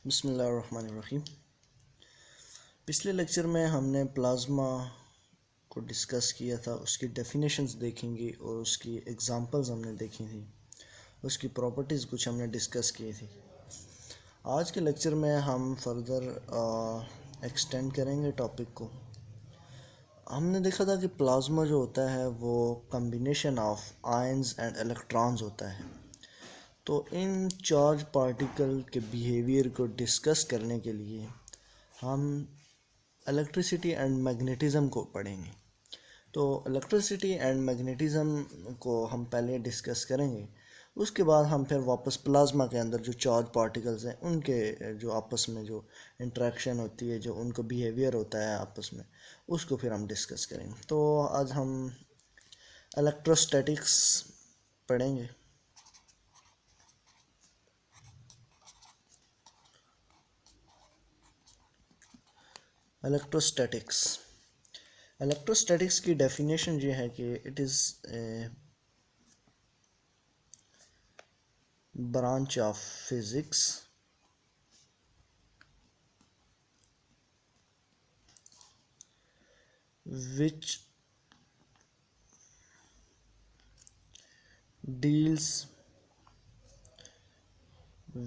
बिस्मिल्लाहिर्रहमानिर्रहीम। पिछले लेक्चर में हमने प्लाज्मा को डिस्कस किया था, उसकी डेफिनेशंस देखेंगे और उसकी एग्जांपल्स हमने देखी थी, उसकी प्रॉपर्टीज़ कुछ हमने डिस्कस की थी। आज के लेक्चर में हम फर्दर एक्सटेंड करेंगे टॉपिक को। हमने देखा था कि प्लाज्मा जो होता है वो combination of ions and electrons होता है। तो इन चार्ज पार्टिकल के बिहेवियर को डिस्कस करने के लिए हम इलेक्ट्रिसिटी एंड मैग्नेटिज़म को पढ़ेंगे। तो इलेक्ट्रिसिटी एंड मैग्नेटिज़म को हम पहले डिस्कस करेंगे, उसके बाद हम फिर वापस प्लाज्मा के अंदर जो चार्ज पार्टिकल्स हैं उनके जो आपस में जो इंटरेक्शन होती है, जो उनका बिहेवियर होता है आपस में, उसको फिर हम डिस्कस करेंगे। तो आज हम इलेक्ट्रोस्टैटिक्स पढ़ेंगे। इलेक्ट्रोस्टैटिक्स की डेफिनेशन ये है कि it is branch of physics which deals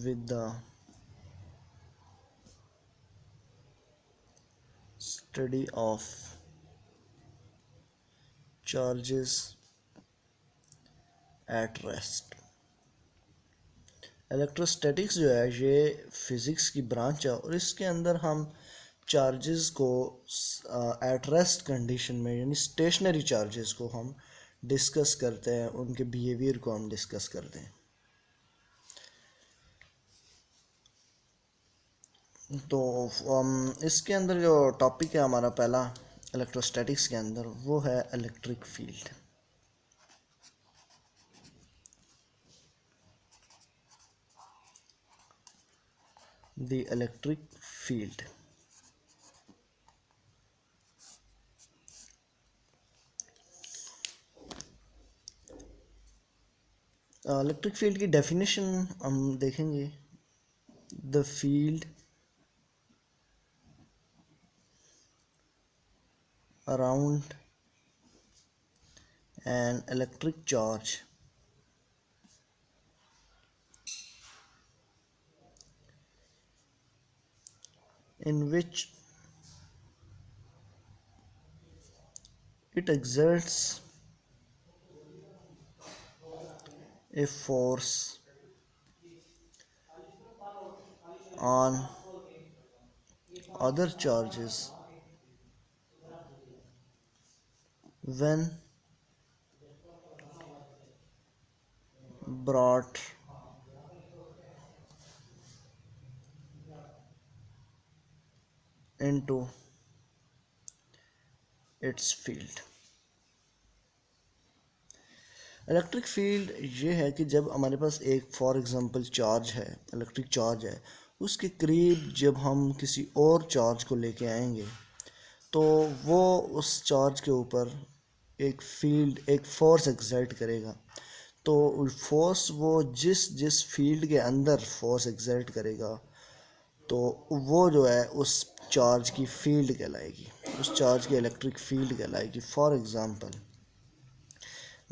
with the study of charges at rest। Electrostatics जो है ये फिज़िक्स की ब्रांच है और इसके अंदर हम चार्जेस को एट रेस्ट कंडीशन में, यानी स्टेशनरी चार्जेस को हम डिस्कस करते हैं, उनके बिहेवियर को हम डिस्कस करते हैं। तो इसके अंदर जो टॉपिक है हमारा पहला इलेक्ट्रोस्टैटिक्स के अंदर, वो है electric field. The electric field. Electric field की डेफिनेशन हम देखेंगे। The field around an electric charge in which it exerts a force on other charges when brought into its field। Electric field ये है कि जब हमारे पास एक फॉर एग्ज़ाम्पल चार्ज है, इलेक्ट्रिक चार्ज है, उसके करीब जब हम किसी और चार्ज को लेके आएंगे तो वो उस चार्ज के ऊपर एक फील्ड, एक फोर्स एक्सर्ट करेगा। तो फोर्स वो जिस जिस फील्ड के अंदर फोर्स एक्सर्ट करेगा तो वो जो है उस चार्ज की फील्ड कहलाएगी, उस चार्ज की इलेक्ट्रिक फील्ड कहलाएगी। फॉर एग्ज़ाम्पल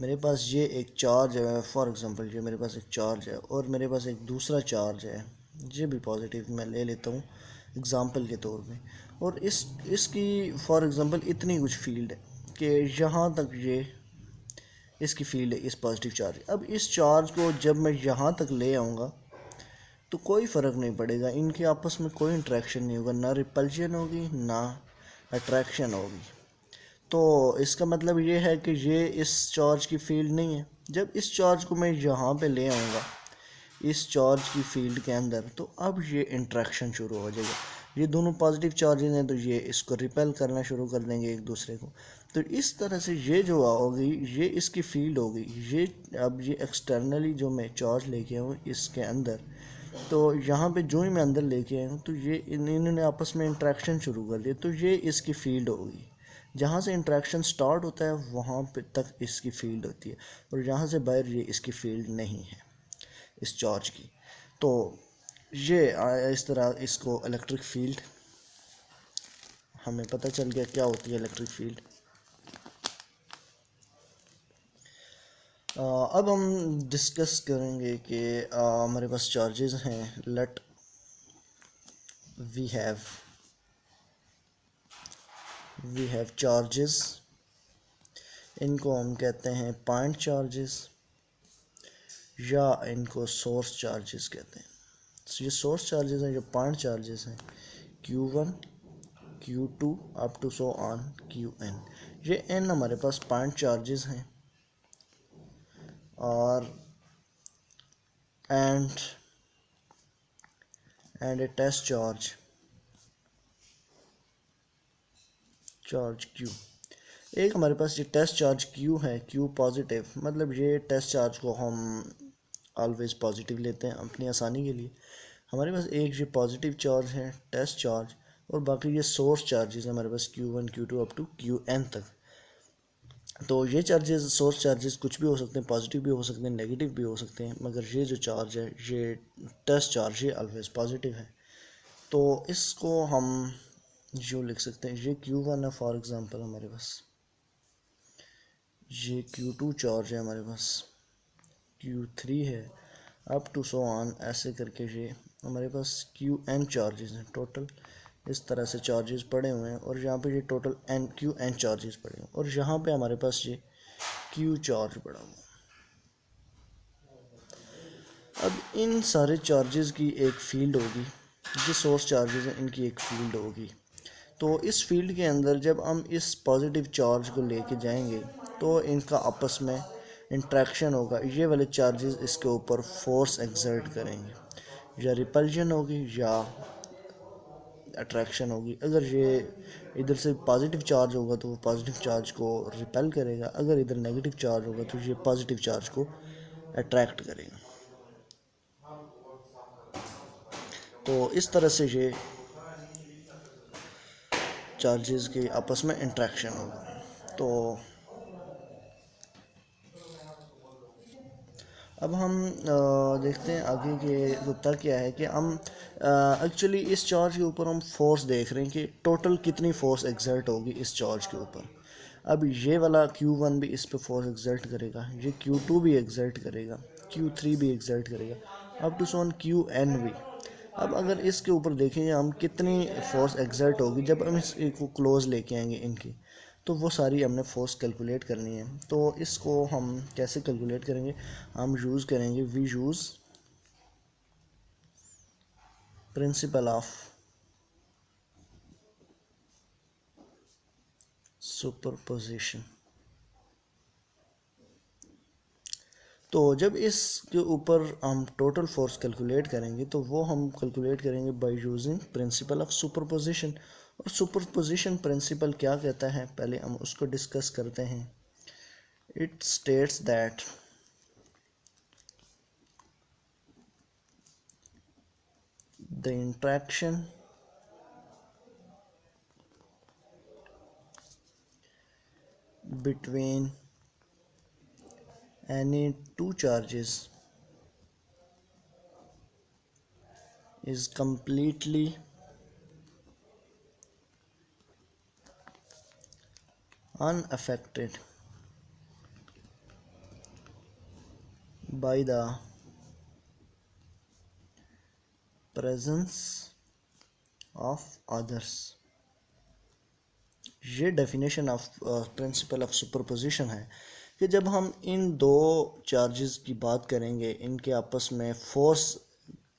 मेरे पास ये एक चार्ज है, फॉर एग्ज़ाम्पल ये मेरे पास एक चार्ज है और मेरे पास एक दूसरा चार्ज है, ये भी पॉजिटिव मैं ले लेता हूँ एग्ज़ाम्पल के तौर पे। और इसकी फॉर एग्ज़ाम्पल इतनी कुछ फील्ड है कि यहाँ तक ये इसकी फील्ड है, इस पॉजिटिव चार्ज। अब इस चार्ज को जब मैं यहाँ तक ले आऊँगा तो कोई फ़र्क नहीं पड़ेगा, इनके आपस में कोई इंट्रैक्शन नहीं होगा, ना रिपल्शन होगी ना अट्रैक्शन होगी। तो इसका मतलब ये है कि ये इस चार्ज की फील्ड नहीं है। जब इस चार्ज को मैं यहाँ पे ले आऊँगा इस चार्ज की फील्ड के अंदर, तो अब ये इंट्रैक्शन शुरू हो जाएगा। ये दोनों पॉजिटिव चार्जेस हैं तो ये इसको रिपेल करना शुरू कर देंगे एक दूसरे को। तो इस तरह से ये जो होगी ये इसकी फील्ड होगी। ये अब ये एक्सटर्नली जो मैं चार्ज लेके आऊँ इसके अंदर, तो यहाँ पे जो ही मैं अंदर लेके आया हूँ तो ये इन्होंने आपस में इंट्रैक्शन शुरू कर दिया, तो ये इसकी फील्ड होगी। जहाँ से इंट्रैक्शन स्टार्ट होता है वहाँ पे तक इसकी फील्ड होती है और यहाँ से बाहर ये इसकी फील्ड नहीं है इस चार्ज की। तो ये इस तरह इसको इलेक्ट्रिक फील्ड, हमें पता चल गया क्या होती है इलेक्ट्रिक फील्ड। अब हम डिस्कस करेंगे कि हमारे पास चार्जेस हैं। लेट वी हैव चार्जेस, इनको हम कहते हैं पॉइंट चार्जेस या इनको सोर्स चार्जेस कहते हैं। तो ये सोर्स चार्जेस हैं, जो पॉइंट चार्जेस हैं Q1 Q2 up to so on Qn। ये n हमारे पास पॉइंट चार्जेस हैं और and a test charge Q। एक हमारे पास ये टेस्ट चार्ज Q है, Q पॉजिटिव, मतलब ये टेस्ट चार्ज को हम ऑलवेज पॉजिटिव लेते हैं अपनी आसानी के लिए। हमारे पास एक ये पॉजिटिव चार्ज है टेस्ट चार्ज, और बाकी ये सोर्स चार्जेस है हमारे पास Q1 Q2 up to Qn तक। तो ये चार्जेस, सोर्स चार्जेस कुछ भी हो सकते हैं, पॉजिटिव भी हो सकते हैं, नेगेटिव भी हो सकते हैं, मगर ये जो चार्ज है ये टेस्ट चार्ज ये ऑलवेज पॉजिटिव है। तो इसको हम जो लिख सकते हैं, ये Q1 है फॉर एग्जांपल हमारे पास, ये Q2 चार्ज है हमारे पास, Q3 है, अप टू सो ऑन, ऐसे करके ये हमारे पास Qn चार्जेस हैं टोटल। इस तरह से चार्जेस पड़े हुए हैं और यहाँ पे ये टोटल Qn चार्जेस पड़े हुए हैं, और यहाँ पे हमारे पास ये Q चार्ज पड़ा हुआ है। अब इन सारे चार्जेस की एक फील्ड होगी, जो सोर्स चार्जेस हैं इनकी एक फील्ड होगी। तो इस फील्ड के अंदर जब हम इस पॉजिटिव चार्ज को लेके जाएंगे तो इनका आपस में इंट्रैक्शन होगा। ये वाले चार्जेस इसके ऊपर फोर्स एक्सर्ट करेंगे, या रिपल्जन होगी या अट्रैक्शन होगी। अगर ये इधर से पॉजिटिव चार्ज होगा तो वो पॉजिटिव चार्ज को रिपेल करेगा, अगर इधर नेगेटिव चार्ज होगा तो ये पॉजिटिव चार्ज को अट्रैक्ट करेगा। तो इस तरह से ये चार्जेस के आपस में इंट्रैक्शन होगा। तो अब हम देखते हैं आगे के होता क्या है कि हम एक्चुअली इस चार्ज के ऊपर हम फोर्स देख रहे हैं कि टोटल कितनी फोर्स एक्सर्ट होगी इस चार्ज के ऊपर। अब ये वाला Q1 भी इस पे फोर्स एक्सर्ट करेगा, ये Q2 भी एक्सर्ट करेगा, Q3 भी एक्सर्ट करेगा, अप टू सोन Qn भी। अब अगर इसके ऊपर देखेंगे हम कितनी फोर्स एक्सर्ट होगी जब हम इसको क्लोज लेके आएंगे इनकी, तो वो सारी हमने फोर्स कैलकुलेट करनी है। तो इसको हम कैसे कैलकुलेट करेंगे, हम यूज़ करेंगे, we use principle of superposition. तो जब इसके ऊपर हम टोटल फोर्स कैलकुलेट करेंगे तो वो हम कैलकुलेट करेंगे bye using principle of superposition. और सुपरपोजिशन प्रिंसिपल क्या कहता है, पहले हम उसको डिस्कस करते हैं। It states that the interaction between any two charges is completely unaffected by the presence of others। ये definition of principal of superposition है कि जब हम इन दो चार्जेस की बात करेंगे, इनके आपस में फोर्स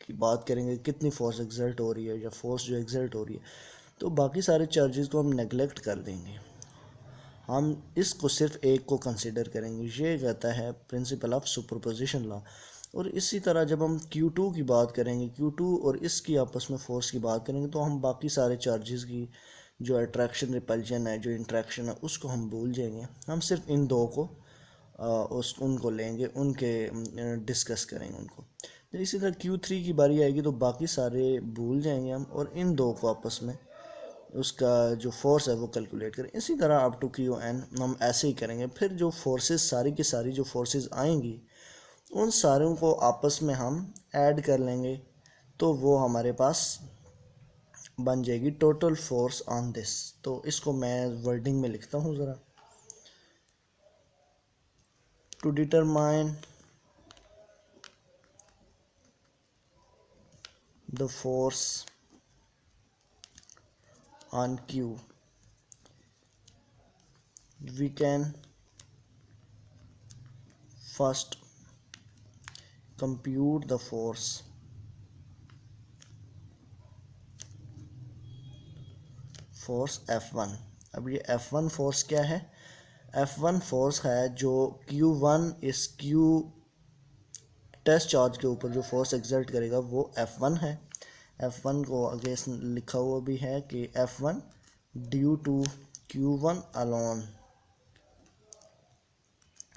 की बात करेंगे, कितनी फोर्स एक्सर्ट हो रही है या फोर्स जो एक्सर्ट हो रही है, तो बाकी सारे चार्जेस को हम नेगलेक्ट कर देंगे, हम इसको सिर्फ एक को कंसिडर करेंगे। ये कहता है प्रिंसिपल ऑफ सुपरपोजिशन लॉ। और इसी तरह जब हम Q2 की बात करेंगे, Q2 और इसकी आपस में फोर्स की बात करेंगे, तो हम बाकी सारे चार्जेस की जो अट्रैक्शन रिपल्जन है, जो इंट्रैक्शन है, उसको हम भूल जाएंगे। हम सिर्फ इन दो को उनको लेंगे, उनके डिस्कस करेंगे उनको। तो इसी तरह Q3 की बारी आएगी तो बाकी सारे भूल जाएंगे हम, और इन दो को आपस में उसका जो फोर्स है वो कैलकुलेट करें। इसी तरह अप टू Qn हम ऐसे ही करेंगे। फिर जो फोर्सेस सारी की सारी जो फोर्सेस आएंगी उन सारों को आपस में हम ऐड कर लेंगे, तो वो हमारे पास बन जाएगी टोटल फोर्स ऑन दिस। तो इसको मैं वर्डिंग में लिखता हूँ ज़रा। To determine the force on Q, we can first compute the force F1। अब ये F1 फोर्स क्या है? F1 फोर्स है जो Q1 इस Q टेस्ट चार्ज के ऊपर जो फोर्स एक्सर्ट करेगा वो F1 है। F1 को आगे लिखा हुआ भी है कि F1 due to Q1 alone.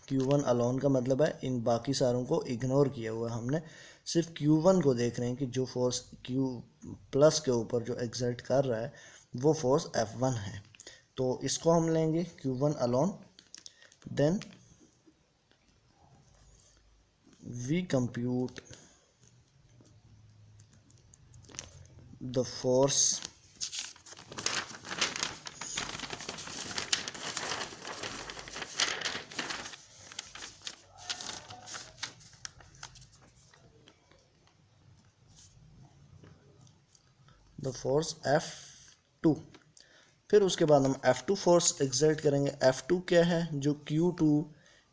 Q1 alone का मतलब है इन बाकी सारों को इग्नोर किया हुआ है हमने, सिर्फ Q1 को देख रहे हैं कि जो फोर्स Q प्लस के ऊपर जो एक्सर्ट कर रहा है वो फोर्स F1 है। तो इसको हम लेंगे Q1 alone. Then we compute the force F2। फिर उसके बाद हम F2 फोर्स एक्सर्ट करेंगे। F2 क्या है? जो Q2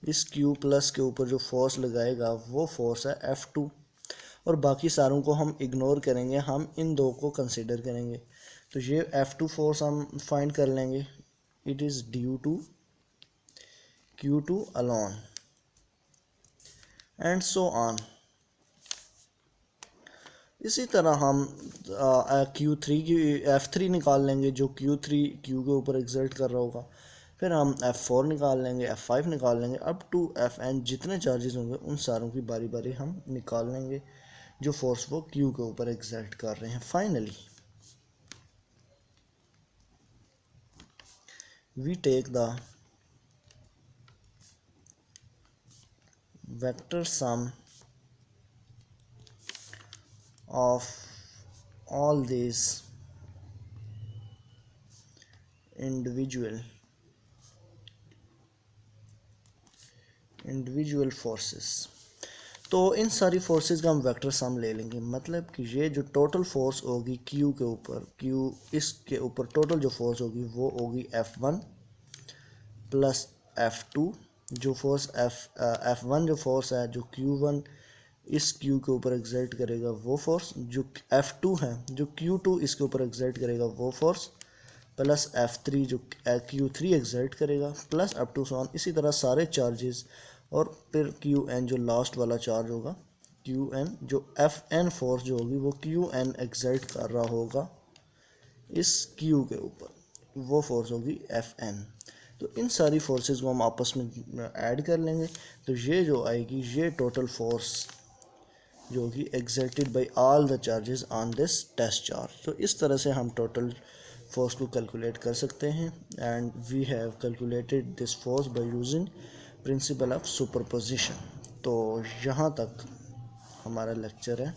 इस Q प्लस के ऊपर जो फोर्स लगाएगा वो फोर्स है F2। और बाकी सारों को हम इग्नोर करेंगे, हम इन दो को कंसिडर करेंगे। तो ये F2 फोर्स हम फाइंड कर लेंगे। It is due to Q2 alone and so on. इसी तरह हम Q3 की F3 निकाल लेंगे जो Q3 Q के ऊपर एक्सर्ट कर रहा होगा। फिर हम F4 निकाल लेंगे, F5 निकाल लेंगे, अप टू Fn जितने चार्जेस होंगे उन सारों की बारी बारी हम निकाल लेंगे जो फोर्स वो Q के ऊपर एक्सर्ट कर रहे हैं। Finally we take the vector sum of all these individual forces। तो इन सारी फोर्सेस का हम वेक्टर सम ले लेंगे, मतलब कि ये जो टोटल फोर्स होगी Q के ऊपर, Q इसके ऊपर टोटल जो फोर्स होगी वो होगी F1 प्लस F2। जो फोर्स F1 जो फोर्स है जो Q1 इस Q के ऊपर एक्सर्ट करेगा वो फोर्स, जो F2 है जो Q2 इसके ऊपर एक्सर्ट करेगा वो फोर्स, प्लस F3 जो Q3 एक्सर्ट करेगा, प्लस अप टू सॉन इसी तरह सारे चार्जेस। और फिर Qn जो लास्ट वाला चार्ज होगा, Qn जो Fn फोर्स जो होगी वो Qn एक्सर्ट कर रहा होगा इस Q के ऊपर, वो फोर्स होगी Fn। तो इन सारी फोर्सेस को हम आपस में ऐड कर लेंगे। तो ये जो आएगी ये टोटल फोर्स जो होगी exerted by all the charges on this test charge. तो इस तरह से हम टोटल फोर्स को कैलकुलेट कर सकते हैं। And we have calculated this force by using principle of superposition. तो यहाँ तक हमारा लेक्चर है।